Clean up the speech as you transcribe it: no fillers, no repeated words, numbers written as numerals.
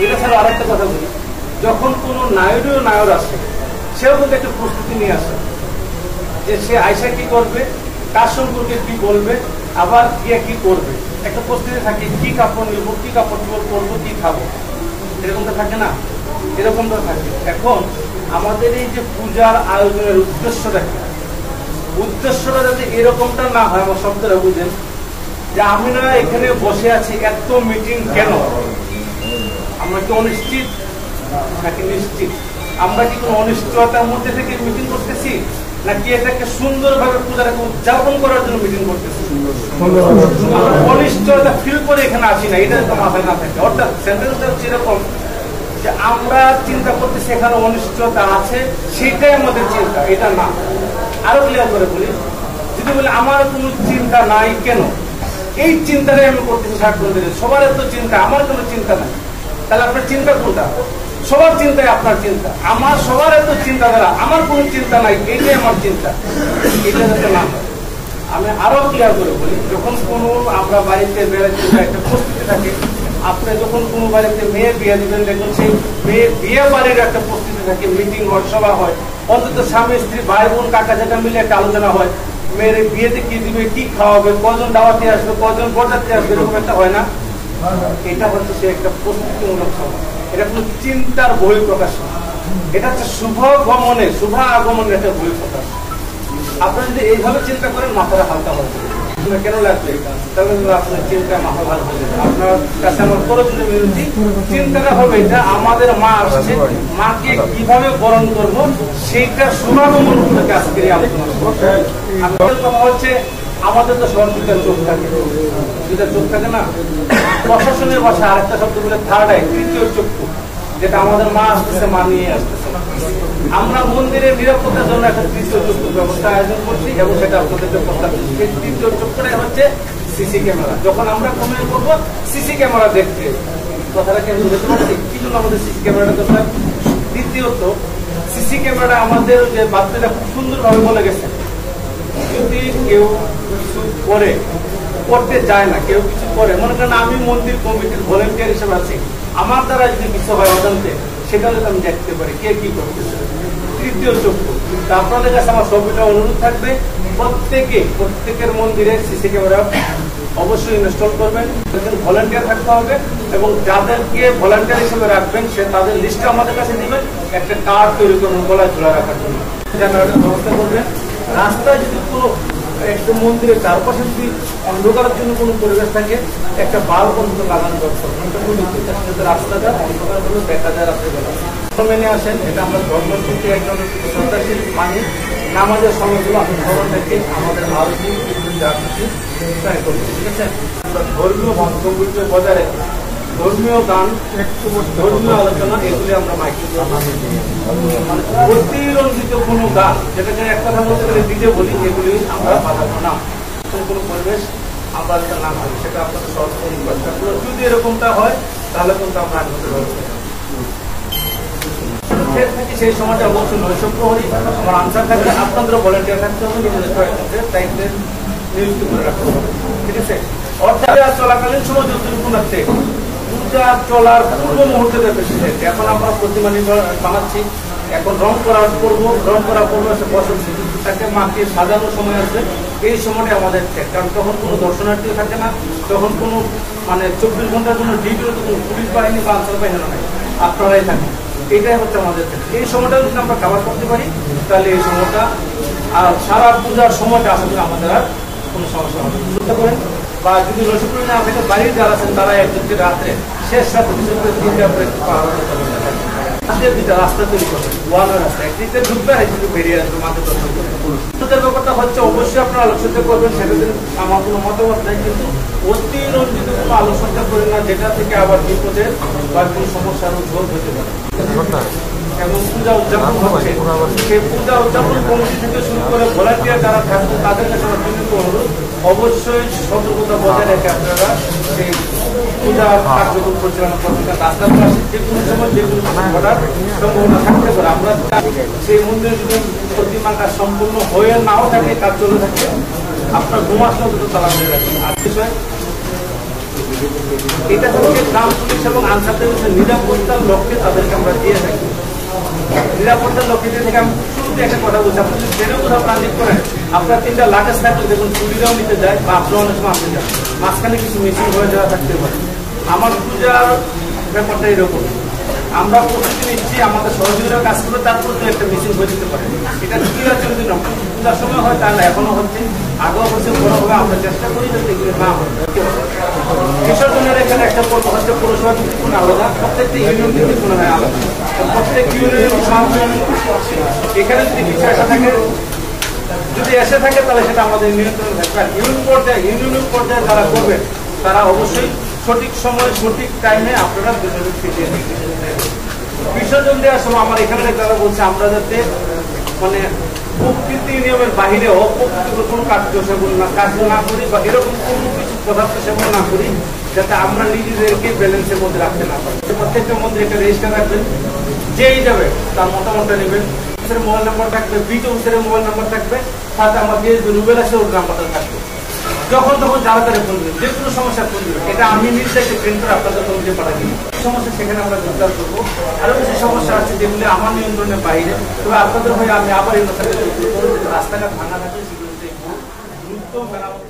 এটা ছাড়া আরেকটা কথা বলি, যখন কোনো নায়র আসে সেও কিন্তু একটা প্রস্তুতি নিয়ে আসে যে সে আয়সা কি করবে, কার সম্পর্কে কি বলবে, আবার গিয়ে কি করবে, একটা প্রস্তুতি থাকে। কি কাপড় নিব, কি কাপড় করবো, কি খাবো, এরকমটা থাকে না? এরকমটা থাকে। এখন আমাদের এই যে পূজার আয়োজনের উদ্দেশ্যটা কি? উদ্দেশ্যটা যাতে এরকমটা না হয়, আমার শব্দটা বুঝেন যে আমরা এখানে বসে আছি, এত মিটিং কেন? আমরা কি অনিশ্চিত নাকি নিশ্চিত? আমরা কি কোনো অনিশ্চয়তার মধ্যে থেকে মিটিং করতেছি, নাকি এটাকে সুন্দরভাবে পূজাটাকে উদযাপন করার জন্য মিটিং করতেছি? অনিশ্চয়তা ফিল করে এখানে আসি না, এটা তো মাথায় না থাকে। অর্থাৎ সেন্টেন্সটা হচ্ছে এরকম যে আমরা চিন্তা করতেছি এখানে অনিশ্চয়তা আছে, সেটাই আমাদের চিন্তা, এটা না। আরো ক্লিয়ার করে বলি, যদি বলি আমার কোনো চিন্তা নাই কেন, এই চিন্তাটাই আমি করতেছি 60 দিনে। সবার এত চিন্তা, আমার কোনো চিন্তা নাই, তাহলে আপনার চিন্তা কোনটা? সবার চিন্তায় আপনার চিন্তা। আমার সবার এত চিন্তাধারা, আমার কোনো চিন্তা নাই, এইটাই আমার চিন্তা, এটা যাতে না হয়। আমি আরো ক্লিয়ার করে বলি, যখন কোনো আমরা বাড়িতে বেড়াতে একটা প্রস্তুতি থাকে, আপনি যখন কোনো বাড়িতে মেয়ে বিয়ে দিবেন, দেখুন সেই মেয়ে বিয়ে বাড়ির একটা প্রস্তুতি থাকে, মিটিং হয়, সভা হয়, অন্তত স্বামী স্ত্রী ভাই বোন কাকা যেটা মিলে একটা আলোচনা হয়, মেয়ের বিয়েতে কি দিবে, কি খাওয়াবে, কজন দাওয়াতে আসবে, কজন বরযাত্রী আসবে, এরকম একটা হয় না? এটা হচ্ছে সে একটা প্রস্তুতিমূলক সভা, এটা কোন চিন্তার বহিঃপ্রকাশ না, এটা হচ্ছে শুভ আগমনের একটা বহিঃপ্রকাশ। আপনারা যদি এইভাবে চিন্তা করেন, মাথাটা হালকা হবে। কেন লাগবে? তাহলে আপনার চিন্তা মাথা ভালো হয়ে যাবে। আপনার কাছে আমার পরবর্তী বিরতি চিন্তাটা হবে এটা, আমাদের মা আসছে, মাকে কিভাবে বরণ করবো, সেইটা শুভাগমন থেকে আজকে আলোচনা হচ্ছে। আমাদের তো সবার দুইটা চোখ থাকে না? প্রশাসনের ভাষা আরেকটা শব্দ বলে থার্ড আই, তৃতীয় চক্ষু, যেটা আমাদের মা আসতেছে, মা নিয়ে আসতেছে। আমরা মন্দিরের নিরাপত্তার জন্য একটা তৃতীয় চক্ষুর ব্যবস্থা আয়োজন করছি, এবং সেটা আপনাদেরকে প্রস্তাব দিচ্ছি। সেই তৃতীয় চক্ষুটাই হচ্ছে সিসি ক্যামেরা। যখন আমরা কমেন্ট করবো সিসি ক্যামেরা দেখতে, কথাটা কেন বুঝতে পারছি কি জন্য আমাদের সিসি ক্যামেরাটা দরকার? দ্বিতীয়ত, সিসি ক্যামেরা আমাদের যে বাচ্চাটা খুব সুন্দরভাবে বলে গেছে, যদি কেউ কিছু করতে চায় না, কেউ কিছু করে, মনে করেন আমি মন্দির কমিটির ভলেন্টিয়ার হিসেবে আছি, আমার দ্বারা যদি কিছু হয় অজান্তে, সেটা যদি আমি দেখতে পারি কে কি করতেছে। তৃতীয় চক্ষু। আপনাদের কাছে আমার সবটা অনুরোধ থাকবে, প্রত্যেকের মন্দিরে সিসি ক্যামেরা অবশ্যই ইনস্টল করবেন, ভলেন্টিয়ার থাকতে হবে, এবং যাদেরকে ভলেন্টিয়ার হিসেবে রাখবেন সে তাদের লিস্টটা আমাদের কাছে দিবেন, একটা কার্ড তৈরি করবেন গলায় ঝোলা রাখার জন্য, ব্যবস্থা করবেন। রাস্তায় যদি কোনো একটা মন্দিরের চারপাশে যদি অন্ধকারের জন্য কোনো পরিবেশ থাকে, একটা বাল্ব অন্তত লাগানো দরকার, রাস্তাটা অন্ধকার হলেও দেখা যায় রাত্রেবেলা। মেনে আসেন, এটা আমরা ধর্ম থেকে একজন শ্রদ্ধাশীল মানি। নামাজের সময়গুলো আপনি খবর থেকে আমাদের আরো যা কিছু করছি, ঠিক আছে? ধর্মীয় বান্ধবীর্য বজায় রেখে ধর্মীয় গান, ধর্মীয় আলোচনা, এগুলি আমরা মাইকে অতিরঞ্জিত কোনো গান, যেটাকে এক কথা বলতে গেলে ডিজে বলি, এগুলি আমরা বাজাবো না। কোনো পরিবেশ আমরা না হয় সেটা আপনাদের সহজ যদি এরকমটা হয়, তাহলে কিন্তু আমরা আগে সেই সময়টা অবশ্যই নৈশব্দ হই, আমার আনসার থাকবে, আপনাদেরও ভলেন্টিয়ার থাকতে হবে, নিজেদের দায়িত্বে নিযুক্ত করে রাখতে হবে, ঠিক আছে? অর্থাৎ চলাকালীন সময় যতটুকু রাখতে পূজা চলার পূর্ব মুহূর্তে এখন আমরা প্রতিমা বানাচ্ছি, এখন রং করা করবো, বসে তাকে মাকে সাজানোর সময় আসবে, এই সময়টা আমাদের কারণ তখন কোনো দর্শনার্থীও থাকে না, তখন কোনো 24 ঘন্টার জন্য ডিউটিও তো কোনো পুলিশ বাহিনী বা আনসার বাহিনী নাই, আপনারাই থাকেন। এটাই হচ্ছে আমাদের, এই সময়টা যদি আমরা কাভার করতে পারি, তাহলে এই সময়টা আর সারা পূজার সময়টা আসলে আমাদের আর কোনো সমস্যা হবে বুঝতে পারেন। বা যদি রসিকপুর না আপনি বাড়ির যারা আছেন, তারা একজন রাত্রে শেষ রাত্রে বিশেষ করে 3টা দুইটা রাস্তা তৈরি করবেন, ওয়ানের রাস্তা, একদিকে ঢুকবে আর একদিকে বেরিয়ে আসবে, মাঝে দর্শন করবেন। ব্যাপারটা হচ্ছে অবশ্যই আপনারা আলোচনা করবেন, সেটাতে আমার কোনো মতামত নাই, কিন্তু অতিরঞ্জিত কোনো আলোচনা করেন না, যেটা থেকে আবার বিপদের বা কোনো সমস্যার উদ্ভব হতে পারে। এবং পূজা উদযাপন হচ্ছে, সেই পূজা উদযাপন কমিটি থেকে শুরু করে ভলান্টিয়ার যারা থাকবে, তাদের কাছে আমার বিনীত অনুরোধ, অবশ্যই সতর্কতা বজায় রেখে আপনারা সেই পূজা কার্যক্রম পরিচালনা করবেন। রাস্তার পাশে যে কোনো সময় যে কোনো ঘটার সম্ভাবনা থাকতে পারে। আমরা সেই মন্দিরে যদি প্রতিমা কাজ সম্পূর্ণ হয়ে নাও থাকে, কাজ চলে থাকে, আপনার ঘুম আসলেও দুটো তালা করে রাখবেন। আর বিষয় এটা হচ্ছে গ্রাম পুলিশ এবং আনসারদের নিরাপত্তার লক্ষ্যে তাদেরকে আমরা দিয়ে থাকি। নিরাপত্তার লক্ষ্যে দিয়ে থেকে আমি শুরুতে একটা কথা বলছি, আপনি যদি ট্রেনে কোথাও ট্রানজিট করেন, আপনার 3টা লাগেজ থাকলে দেখুন চুরিরাও নিতে যায় বা আপনার অনেক সময় আপনি যান, মাঝখানে কিছু মিসিং হয়ে যাওয়া থাকতে পারে। আমার পূজার ব্যাপারটা এরকম, আমরা প্রস্তুতি নিচ্ছি, আমাদের সহযোগীরা কাজ করবে, তারপর তো একটা মিসিং হয়ে যেতে পারে। এটা পূজার জন্য না, পূজার সময় হয় তা না, এখনো হচ্ছে, আগেও হচ্ছে, বড় হবে। আমরা চেষ্টা করি যাতে এগুলো না হয়। বিসর্জনের এখানে একটা হচ্ছে পৌরসভা কিন্তু আলাদা, প্রত্যেকটা ইউনিয়ন কিন্তু কোনো হয় আলাদা। প্রত্যেক ইউনিয়নের এখানে যদি কিছু এসে থাকে, তাহলে সেটা আমাদের নিয়ন্ত্রণে থাকবে। আর ইউনিয়ন পর্যায়ে যারা করবে তারা অবশ্যই সঠিক সময় সঠিক টাইমে আপনারা বিসর্জন ফিরিয়ে দেবেন। বিসর্জন দেওয়ার সময় আমার এখানে যারা বলছে আমরা যাতে মানে প্রকৃতি নিয়মের বাহিরে অপ্রকৃতির কোনো কাজ না করি বা এরকম কোনো কিছু পদার্থ সেবন না করি, যাতে আমরা নিজেদেরকে ব্যালেন্সের মধ্যে রাখতে না পারি। প্রত্যেকটা মধ্যে একটা রেজিস্টার রাখবেন, যেই যাবে তার মতামতটা নেবেন। মোবাইল নাম্বার থাকবে, বিট অফিসারের মোবাইল নাম্বার থাকবে, সাথে আমার যে রুবেল আছে ওর নাম্বারটা থাকবে। যখন তখন যারা তারা ফোন দেবে, যে কোনো সমস্যা ফোন দেবে। এটা আমি নির্দিষ্ট প্রিন্ট করে আপনাদের তথ্যে পাঠাই দিই। সমস্যা সেখানে আমরা যোগদান করবো। আরো কিছু সমস্যা আছে যেগুলি আমার নিয়ন্ত্রণের বাইরে, তবে আপনাদের হয়ে আমি আবার এই রাস্তাঘাট ভাঙা থাকে সেগুলোতে দ্রুত মেরামত